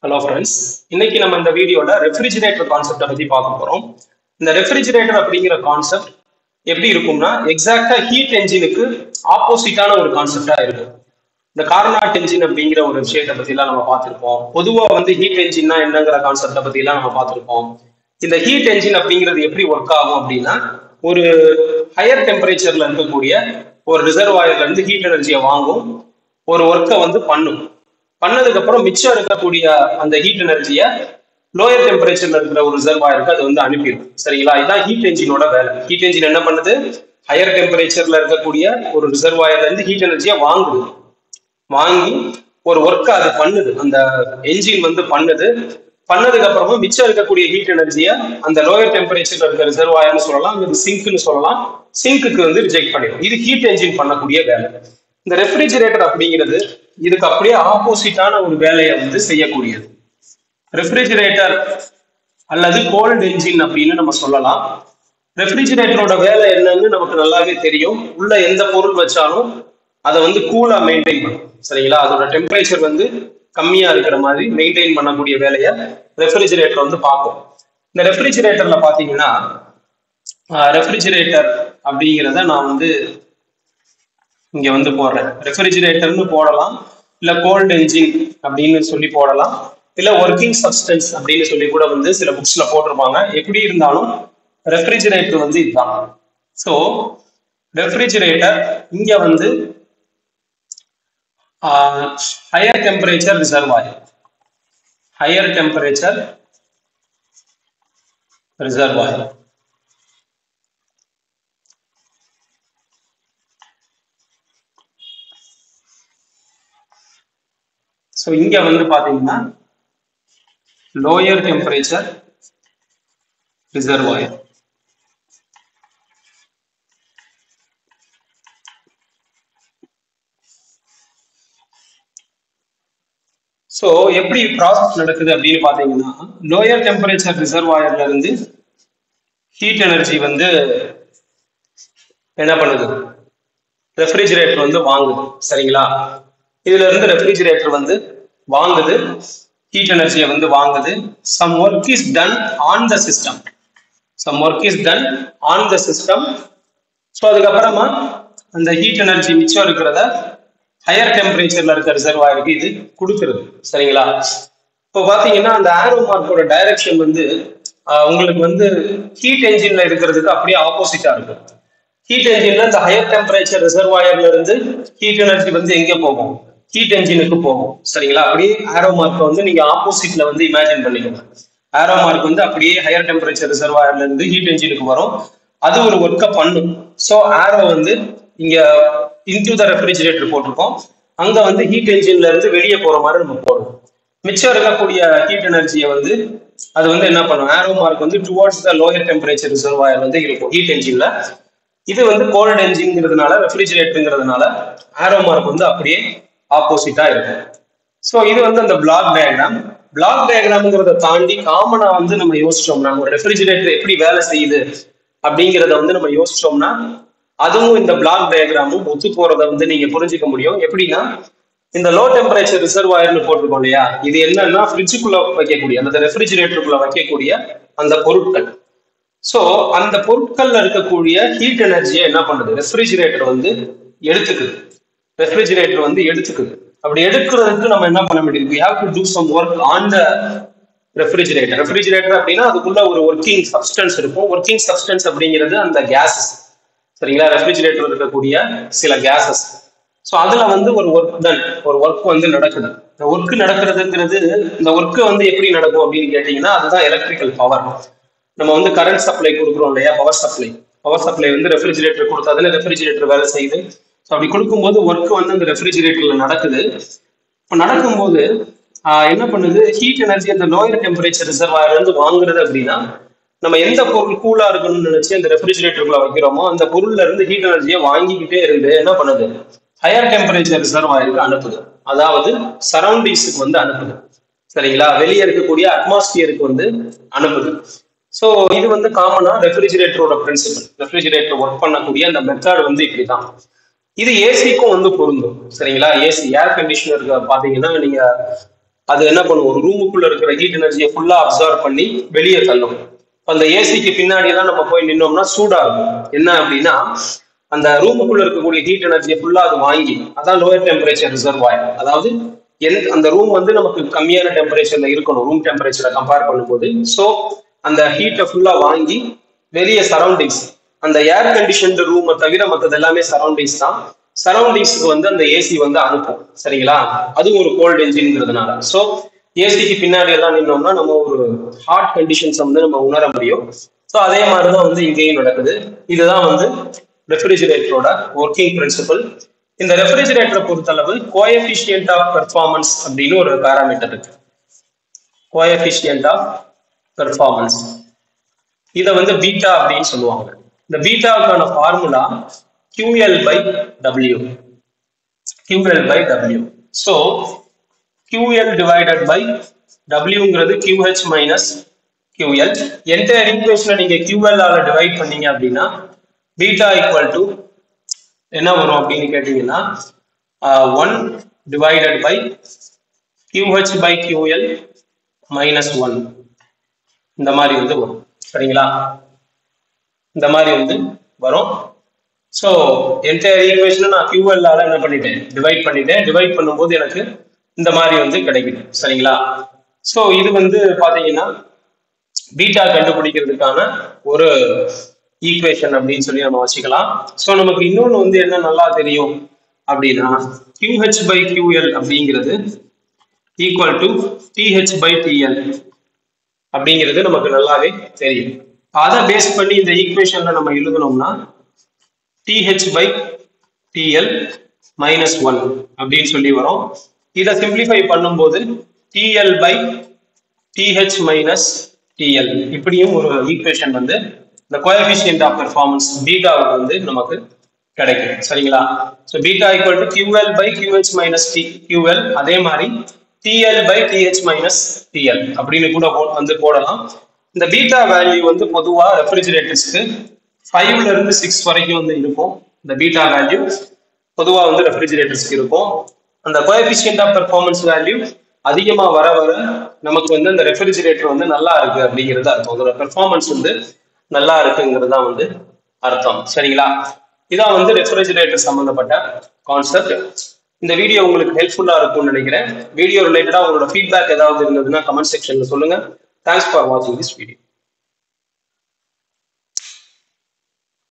Hello friends, இன்னைக்கு நம்ம இந்த வீடியோல ரெஃப்ரிஜிரேட்டர் கான்செப்டை பத்தி பார்க்க போறோம். இந்த ரெஃப்ரிஜிரேட்டர் அப்படிங்கிற கான்செப்ட் எப்படி இருக்கும்னா எக்ஸாக்டா ஹீட் என்ஜினுக்கு ஆப்போசிட்டான ஒரு கான்செப்டா இருக்கும். இந்த கார்னாட் என்ஜின் அப்படிங்கிற ஒரு விஷயத்தை பத்தி எல்லாம் நம்ம பார்த்திருப்போம். பொதுவா ஹீட் என்ஜின்னா என்னங்கிற கான்செப்டை பத்தி எல்லாம் நம்ம பார்த்திருப்போம். இந்த ஹீட் என்ஜின் அப்படிங்கிறது எப்படி ஒர்க் ஆகும் அப்படின்னா, ஒரு ஹையர் டெம்பரேச்சர்ல இருக்கக்கூடிய ஒரு ரிசர்வாயர்ல இருந்து ஹீட் எனர்ஜியை வாங்கும், ஒரு ஒர்க்கை பண்ணும். பண்ணதுக்கு அப்புறம் மிச்சம் இருக்கக்கூடிய அந்த ஹீட் எனர்ஜியை லோயர் டெம்பரேச்சர்ல இருக்கிற ஒரு ரிசர்வாயருக்கு அது அனுப்பிடும். சரிங்களா? இதுதான் ஹீட் என்ஜினோட வேலை. ஹீட் என்ஜின் என்ன பண்ணுது? ஹையர் டெம்பரேச்சர்ல இருக்கக்கூடிய ஒரு ரிசர்வாயர்ல இருந்து ஹீட் எனர்ஜியை வாங்குது. வாங்கி ஒரு ஒர்க்கை அது பண்ணுது. அந்த என்ஜின் பண்ணுது. பண்ணதுக்கு அப்புறமா மிச்சம் இருக்கக்கூடிய ஹீட் எனர்ஜியை அந்த லோயர் டெம்பரேச்சர்ல இருக்கிற ரிசர்வாயர்னு சொல்லலாம், அல்லது சிங்க்னு சொல்லலாம், சிங்க்குக்கு ரிஜெக்ட் பண்ணிடும். இது ஹீட் என்ஜின் பண்ணக்கூடிய வேலை. இந்த ரெஃப்ரிஜிரேட்டர் அப்படிங்கிறது இதுக்கு அப்படியே ஆப்போசிட்டான ஒரு வேலையை செய்யக்கூடியது. ரெஃப்ரிஜிரேட்டர் அல்லது கோல்ட் என்ஜின் அப்படின்னு நம்ம சொல்லலாம். ரெஃப்ரிஜிரேட்டரோட வேலை என்னன்னு நமக்கு நல்லாவே தெரியும். உள்ள எந்த பொருள் வச்சாலும் அதை கூலா மெயின்டைன் பண்ணும். சரிங்களா? அதோட டெம்பரேச்சர் கம்மியா இருக்கிற மாதிரி மெயின்டைன் பண்ணக்கூடிய வேலையை ரெஃப்ரிஜிரேட்டர் பார்க்கும். இந்த ரெஃப்ரிஜிரேட்டர்ல பாத்தீங்கன்னா, ரெஃப்ரிஜிரேட்டர் அப்படிங்கிறத நான் இங்க போடுறேன். ரெஃப்ரிஜிரேட்டர்னு போடலாம், இல்ல கோல்ட் என்ஜின் அப்படின்னு சொல்லி போடலாம், இல்ல ஒர்க்கிங் சப்ஸ்டன்ஸ் அப்படின்னு சொல்லி கூட சில புக்ஸ்ல போட்டிருப்பாங்க. எப்படி இருந்தாலும் ரெஃப்ரிஜிரேட்டர் இதுதான். ஸோ ரெஃப்ரிஜிரேட்டர் இங்க higher temperature reservoir, higher temperature reservoir. So இங்க பாத்தீங்கன்னா லோயர் டெம்பரேச்சர் ரிசர்வாயர். ஸோ எப்படி ப்ராசஸ் நடக்குது அப்படின்னு பாத்தீங்கன்னா, லோயர் டெம்பரேச்சர் ரிசர்வாயர்ல இருந்து ஹீட் எனர்ஜி என்ன பண்ணுது? ரெஃப்ரிஜிரேட்டர் வாங்குது. சரிங்களா? இதுல இருந்து ரெஃப்ரிஜிரேட்டர் வாங்குது, ஹீட் எனர்ஜியை வாங்குது. Some work is done on the system, some work is done on the system. So அதுக்கப்புறமா அந்த ஹீட் எனர்ஜி மிச்சம் இருக்கிறத ஹையர் டெம்பரேச்சர்ல இருக்க ரிசர்வாயருக்கு இது கொடுக்குறது. சரிங்களா? இப்போ பாத்தீங்கன்னா அந்த ஆரோ மார்க்கோட டைரக்ஷன் உங்களுக்கு ஹீட் என்ஜின்ல இருக்கிறதுக்கு அப்படியே ஆப்போசிட்டா இருக்கும். ஹீட் என்ஜின்ல இந்த ஹையர் டெம்பரேச்சர் ரிசர்வாயர்ல இருந்து ஹீட் எனர்ஜி எங்க போகும்? ஹீட் என்ஜினுக்கு போகும். சரிங்களா? அப்படியே ஆரோ மார்க் நீங்க ஆப்போசிட்ல இமேஜின் பண்ணிக்கோங்க. ஆரோ மார்க் அப்படியே ஹையர் டெம்பரேச்சர் ரிசர்வாயர்ல இருந்து ஹீட் என்ஜினுக்கு வரும். அது ஒரு ஒர்க்கை பண்ணும். ஸோ ஆரோ இங்க இன்டு த ரெஃப்ரிஜிரேட்டர் போட்டிருக்கோம். அங்க ஹீட் என்ஜின்ல இருந்து வெளியே போற மாதிரி நம்ம போடுவோம். மிச்சம் இருக்கக்கூடிய ஹீட் எனர்ஜியை அது என்ன பண்ணும்? Arrow mark towards the lower temperature reservoir இருக்கும் ஹீட் என்ஜின்ல. இது கோல்ட் என்ஜின்ங்கிறதுனால, ரெஃப்ரிஜிரேட்டருங்கிறதுனால ஆரோ மார்க் அப்படியே ஆப்போசிட்டா இருக்கும். ஸோ இது அந்த பிளாக் டயக்ராம். பிளாக் டயக்ராம்ங்கிறத தாண்டி காமனா நம்ம யோசிச்சோம்னா, ஒரு ரெஃப்ரிஜிரேட்டர் எப்படி வேலை செய்யுது அப்படிங்கிறத நம்ம யோசிச்சோம்னா, அதுவும் இந்த பிளாக் டயக்ராமும் ஒத்து போறதை நீங்க புரிஞ்சுக்க முடியும். எப்படின்னா, இந்த லோ டெம்பரேச்சர் ரிசர்வாயர்னு போட்டிருக்கோம் இல்லையா, இது என்னன்னா ஃப்ரிட்ஜுக்குள்ள வைக்கக்கூடிய, அந்த ரெஃப்ரிஜிரேட்டருக்குள்ள வைக்கக்கூடிய அந்த பொருட்கள். ஸோ அந்த பொருட்கள்ல இருக்கக்கூடிய ஹீட் எனர்ஜியை என்ன பண்ணுது? ரெஃப்ரிஜிரேட்டர் எடுத்துக்குது. ரெஃப்ரிஜிரேட்டர் எடுத்துக்குது. அப்படி எடுக்கிறதுக்கு நம்ம என்ன பண்ண வேண்டியது? we have to do some work on the refrigerator. Refrigerator அப்படின்னா அதுக்குள்ள ஒரு ஒர்க்கிங் சப்ஸ்டன்ஸ் இருக்கும். ஒர்க்கிங் சப்ஸ்டன்ஸ் அப்படிங்கிறது அந்த கேசஸ். சரிங்களா? ரெஃப்ரிஜிரேட்டர் இருக்கக்கூடிய சில கேசஸ். ஸோ அதுல ஒரு ஒர்க் டன், ஒரு ஒர்க் நடக்குது. இந்த ஒர்க் நடக்கிறதுங்கிறது, இந்த ஒர்க் எப்படி நடக்கும் அப்படின்னு கேட்டீங்கன்னா, அதுதான் எலக்ட்ரிக்கல் பவர். நம்ம கரண்ட் சப்ளை கொடுக்குறோம் இல்லையா, power supply. Power supply refrigerator கொடுத்தாதானே ரெஃப்ரிஜிரேட்டர் வேலை செய்யுது. ஸோ அப்படி கொடுக்கும்போது ஒர்க் அந்த ரெஃப்ரிஜிரேட்டர்ல நடக்குது. இப்போ நடக்கும்போது என்ன பண்ணுது? ஹீட் எனர்ஜி அந்த லோயர் டெம்பரேச்சர் ரிசர்வாயர்ல இருந்து வாங்குறது. அப்படின்னா நம்ம எந்த பொருள் கூலா இருக்கணும்னு நினைச்சு அந்த ரெஃப்ரிஜிரேட்டருக்குள்ள வைக்கிறோமோ, அந்த பொருள்ல இருந்து ஹீட் எனர்ஜியை வாங்கிக்கிட்டே இருந்து என்ன பண்ணுது? ஹையர் டெம்பரேச்சர் ரிசர்வாயருக்கு அனுப்புது. அதாவது சரௌண்டிங்ஸுக்கு அனுப்புது. சரிங்களா? வெளியே இருக்கக்கூடிய அட்மாஸ்பியருக்கு அனுப்புது. ஸோ இது காமனா ரெஃப்ரிஜிரேட்டரோட பிரின்சிபல். ரெஃப்ரிஜிரேட்டர் ஒர்க் பண்ணக்கூடிய அந்த மெத்தட் இப்படிதான். இது ஏசிக்கும் பொருந்தும். சரிங்களா? ஏசி, ஏர் கண்டிஷனருக்கு பாத்தீங்கன்னா, நீங்க அது என்ன பண்ணும், ஒரு ரூமுக்குள்ள இருக்கிற ஹீட் எனர்ஜியை ஃபுல்லா அப்சார்ப் பண்ணி வெளியே தள்ளும். அந்த ஏசிக்கு பின்னாடி எல்லாம் நம்ம போய் நின்னோம்னா சூடா இருக்கும். என்ன அப்படின்னா அந்த ரூமுக்குள்ள இருக்கக்கூடிய ஹீட் எனர்ஜியை ஃபுல்லா அது வாங்கி, அதான் லோயர் டெம்பரேச்சர் ரிசர்வாயர். அதாவது அந்த ரூம் வந்து நமக்கு கம்மியான டெம்பரேச்சர்ல இருக்கணும் ரூம் டெம்பரேச்சரை கம்பேர் பண்ணும்போது. ஸோ அந்த ஹீட்டை ஃபுல்லா வாங்கி வெளியே சரௌண்டிங்ஸ், அந்த ஏர் கண்டிஷன்டு ரூமை தவிர மற்றது எல்லாமே சரௌண்டிங்ஸ் தான், சரௌண்டிங்ஸ்க்கு வந்து அந்த ஏசி வந்து அனுப்பும். சரிங்களா, அது ஒரு கோல்டு என்ஜின்ங்கிறதுனால. ஸோ ஏசிக்கு பின்னாடி எல்லாம் நின்னோம்னா நம்ம ஒரு ஹாட் கண்டிஷன்ஸ் வந்து நம்ம உணர முடியும். ஸோ அதே மாதிரிதான் வந்து இங்கேயும் நடக்குது. இதுதான் வந்து ரெஃப்ரிஜிரேட்டரோட ஒர்க்கிங் பிரின்சிபல். இந்த ரெஃப்ரிஜிரேட்டரை பொறுத்தளவு கோஎஃபிஷியன்ட் ஆஃப் பெர்ஃபார்மன்ஸ் அப்படின்னு ஒரு பேராமீட்டர் இருக்கு. கோஎஃபிஷியன்ட் ஆஃப் பெர்ஃபார்மன்ஸ், இதை வந்து பீட்டா அப்படின்னு சொல்லுவாங்க. இந்த பீட்டாவுக்கான formula QL by W. QL by W. So QL divided by Wங்கிறது QH minus QL. Entire ஈக்குவேஷனை நீங்க QL ஆல டிவைட் பண்ணீங்க அப்படின்னா பீட்டா ஈக்குவல் டு என்ன வரும் அப்படின்னு கேட்டீங்கன்னா 1 divided by QH by QL minus 1 இந்த மாதிரி வந்து வரும். சரிங்களா, இந்த மாதிரி வந்து வரும். ஸோ என்டையர் ஈக்குவேஷனை நான் QL ஆல என்ன பண்ணிட்டேன், டிவைட் பண்ணிட்டேன். டிவைட் பண்ணும்போது எனக்கு இந்த மாதிரி வந்து கிடைக்குது. சரிங்களா, ஸோ இது வந்து பாத்தீங்கன்னா பீட்டா கண்டுபிடிக்கிறதுக்கான ஒரு ஈக்குவேஷன் அப்படின்னு சொல்லி நம்ம வச்சுக்கலாம். ஸோ நமக்கு இன்னொன்று வந்து என்ன நல்லா தெரியும் அப்படின்னா QH by QL அப்படிங்கிறது equal to TH by TL அப்படிங்கிறது நமக்கு நல்லாவே தெரியும். அதை பேஸ் பண்ணி இந்த ஈக்குவேஷன்ல நம்ம எழுதணும்னா TH by TL minus 1 அப்படின்னு சொல்லி வரும். இதை சிம்பிளிஃபை பண்ணும்போது TL by TH minus TL இப்படியும் ஒரு ஈக்குவேஷன் வந்து இந்த கோஎஃபிஷியன்ட் ஆஃப் பெர்ஃபார்மன்ஸ் பீட்டாவுக்கு வந்து நமக்கு கிடைக்கும். சரிங்களா, so beta equal to QL by QH minus QL, அதே மாதிரி TL by TH minus TL அப்படின்னு கூட வந்து போடலாம். இந்த பீட்டா வேல்யூ வந்து பொதுவா ரெஃப்ரிஜிரேட்டர்ஸ்க்கு 5ல இருந்து 6 வரைக்கும் வந்து இருக்கும். இந்த பீட்டா வேல்யூ பொதுவா வந்து ரெஃப்ரிஜிரேட்டர்ஸ்க்கு இருக்கும். அந்த கோஎஃபிஷியன்ட் ஆஃப் பெர்ஃபார்மன்ஸ் வேல்யூ அதிகமா வர வர நமக்கு வந்து அந்த ரெஃப்ரிஜிரேட்டர் வந்து நல்லா இருக்கு அப்படிங்கிறது அர்த்தம். அதோட பெர்ஃபார்மன்ஸ் வந்து நல்லா இருக்குங்கிறது தான் வந்து அர்த்தம். சரிங்களா, இதான் வந்து ரெஃப்ரிஜிரேட்டர் சம்பந்தப்பட்ட கான்செப்ட். இந்த வீடியோ உங்களுக்கு ஹெல்ப்ஃபுல்லா இருக்கும்னு நினைக்கிறேன். வீடியோ ரிலேட்டடா உங்களோட ஃபீட்பேக் ஏதாவது இருந்ததுன்னா கமெண்ட் செக்ஷன்ல சொல்லுங்க. தேங்க்ஸ் ஃபார் வாட்சிங் திஸ் வீடியோ.